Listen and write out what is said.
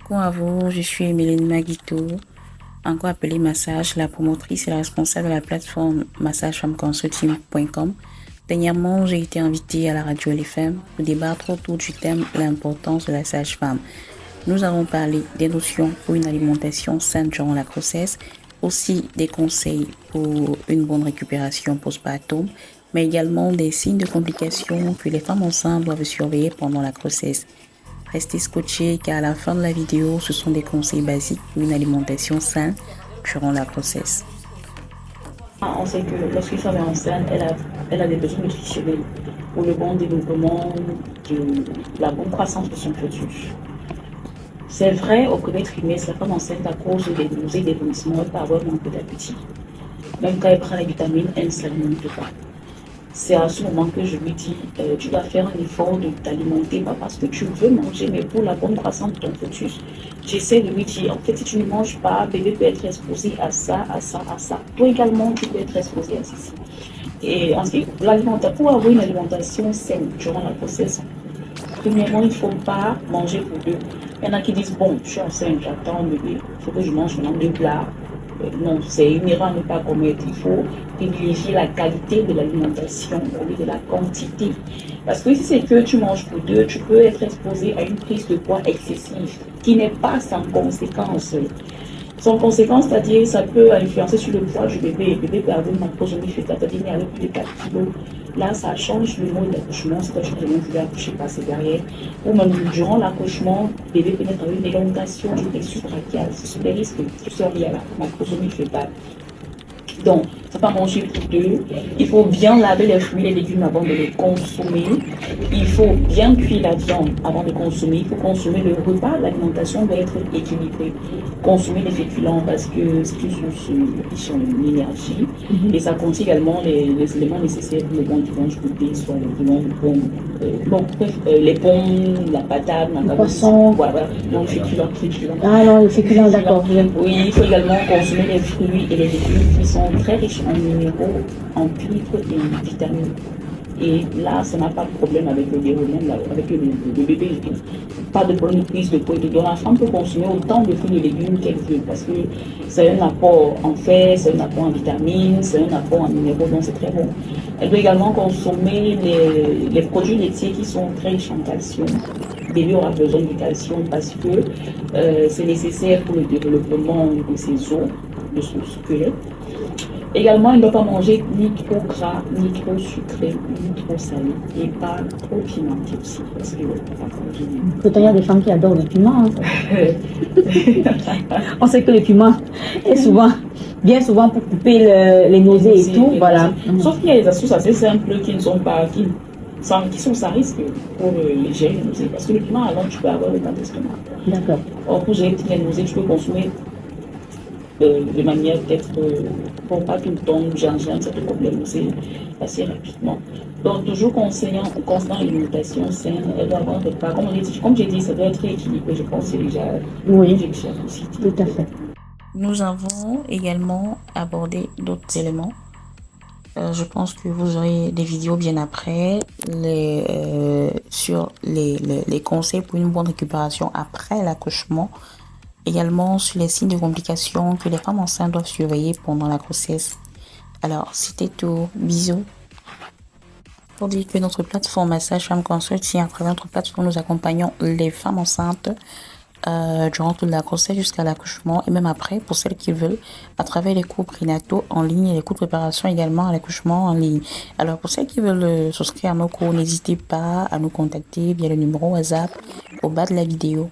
Coucou à vous, je suis Emeline Maguito, encore appelée Massage, la promotrice et la responsable de la plateforme massagefemmeconsulting.com. Dernièrement, j'ai été invitée à la radio LFM pour débattre autour du thème l'importance de la sage-femme. Nous avons parlé des notions pour une alimentation saine durant la grossesse, aussi des conseils pour une bonne récupération postpartum, mais également des signes de complications que les femmes enceintes doivent surveiller pendant la grossesse. Restez scotchés car à la fin de la vidéo, ce sont des conseils basiques pour une alimentation saine durant la grossesse. On sait que lorsqu'une femme est enceinte, elle a des besoins nutritionnels pour le bon développement, de la bonne croissance de son fœtus. C'est vrai, au premier trimestre, la femme enceinte, à cause des nausées, des vomissements, elle peut avoir manque d'appétit. Même quand elle prend les vitamines, elle ne s'alimente pas. C'est à ce moment que je lui dis, tu dois faire un effort de t'alimenter, pas parce que tu veux manger, mais pour la bonne croissance de ton fœtus. J'essaie de lui dire, en fait, si tu ne manges pas, bébé peut être exposé à ça, à ça, à ça. Toi également, tu peux être exposé à ceci. Et ensuite, pour avoir une alimentation saine durant la grossesse, premièrement, il ne faut pas manger pour deux. Il y en a qui disent, bon, je suis enceinte, j'attends bébé, il faut que je mange maintenant deux plats. Non, c'est une erreur à ne pas commettre. Il faut privilégier la qualité de l'alimentation au lieu de la quantité. Parce que si c'est que tu manges pour deux, tu peux être exposé à une prise de poids excessive qui n'est pas sans conséquence. Sans conséquence, c'est-à-dire ça peut influencer sur le poids du bébé. Le bébé peut avoir une macrosomie fœtale, c'est-à-dire qu'il y a plus de 4 kilos. Là, ça change le mode d'accouchement, c'est que tu n'as voulu accoucher passer derrière. Ou même durant l'accouchement, le bébé peut être avec une élongation du plexus brachial. Ce sont des risques qui sont liés à la macrosomie fœtale. Donc, il ne faut pas manger pour deux. Il faut bien laver les fruits et les légumes avant de les consommer. Il faut bien cuire la viande avant de consommer. Il faut consommer le repas. L'alimentation doit être équilibrée. Consommer les féculents parce que c'est une source riche en énergie. Et ça contient également les éléments nécessaires pour le bon dimanche bébé, soit les pommes, la patate, le poisson. Voilà, non, les féculents. Ah non, les féculents, d'accord. Oui, il faut également consommer les fruits et les légumes qui sont très riches en minéraux, en fibres et en vitamines. Et là, ça n'a pas de problème avec le déroulement, avec le bébé. Pas de problème de prise de poids. Donc la femme peut consommer autant de fruits et légumes qu'elle veut parce que c'est un apport en fer, c'est un apport en vitamines, c'est un apport en minéraux, donc c'est très bon. Elle peut également consommer les produits laitiers qui sont très riches en calcium. Le bébé aura besoin du calcium parce que c'est nécessaire pour le développement de ses os, de son squelette. Également, il ne doit pas manger ni trop gras, ni trop sucré, ni trop salé, et pas trop pimenté aussi, parce que Pourtant, il y a des femmes qui adorent le piment. Hein. On sait que le piment est bien souvent pour couper les nausées et tout, voilà. Sauf qu'il y a des astuces assez simples qui ne sont pas, qui sont sans risque pour gérer les nausées, parce que le piment, alors tu peux avoir le temps d'estomac. D'accord. Or, pour gérer les nausées, tu peux consommer de manière peut-être pour pas tout le temps gingembre, c'est un problème assez rapidement. Donc toujours conseillant l'alimentation saine, elle doit avoir des pas. Comme j'ai dit, ça doit être équilibré. Je pense que c'est déjà aussi. Tout à fait. Nous avons également abordé d'autres éléments. Je pense que vous aurez des vidéos bien après sur les conseils pour une bonne récupération après l'accouchement. Également sur les signes de complications que les femmes enceintes doivent surveiller pendant la grossesse. Alors, c'était tout. Bisous. Pour dire que notre plateforme Massage Femme Consulting, à travers notre plateforme, nous accompagnons les femmes enceintes durant toute la grossesse jusqu'à l'accouchement et même après pour celles qui veulent à travers les cours prénataux en ligne et les cours de préparation également à l'accouchement en ligne. Alors pour celles qui veulent souscrire à nos cours, n'hésitez pas à nous contacter via le numéro WhatsApp au bas de la vidéo.